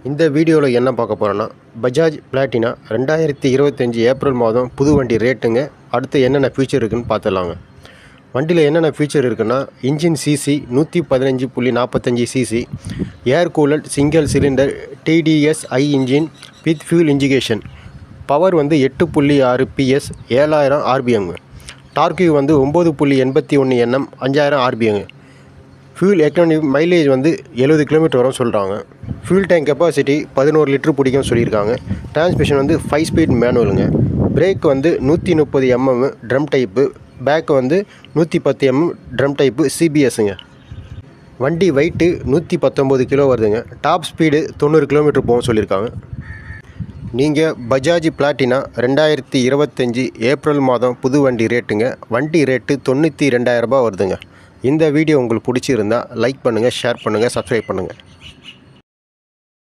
இந்த வீடியோவில் என்ன பார்க்க போகிறோன்னா பஜாஜ் பிளாட்டினா 2025 ஏப்ரல் மாதம் புது வண்டி ரேட்டுங்க. அடுத்து என்னென்ன ஃபீச்சர் இருக்குதுன்னு பார்த்துடலாங்க. வண்டியில் என்னென்ன ஃபீச்சர் இருக்குன்னா, engine CC 115.45 CC, air cooled single cylinder TDSI engine with fuel injection, power 8.6 PS 7000 RPM, torque 9.81 Nm 5000 RPM, fuel economy mileage 70 kilometre வரும் சொல்கிறாங்க. ஃபியூல் டேங்க் கெப்பாசிட்டி 11 லிட்டர் பிடிக்கும்னு சொல்லியிருக்காங்க. டிரான்ஸ்மிஷன் 5 ஸ்பீட் மேனுவலுங்க. Brake 130 mm drum type, back 110 mm drum type CBSங்க. வண்டி weight 119 kilo வருதுங்க. Top speed 90 kilometre போகும் சொல்லியிருக்காங்க. நீங்கள் பஜாஜ் பிளாட்டினா 2025 ஏப்ரல் மாதம் புது வண்டி ரேட்டுங்க. வண்டி ரேட்டு 92,000 ரூபாய் வருதுங்க. இந்த வீடியோ உங்களுக்கு பிடிச்சிருந்தால் லைக் பண்ணுங்கள், ஷேர் பண்ணுங்கள், சப்ஸ்கிரைப் பண்ணுங்கள்.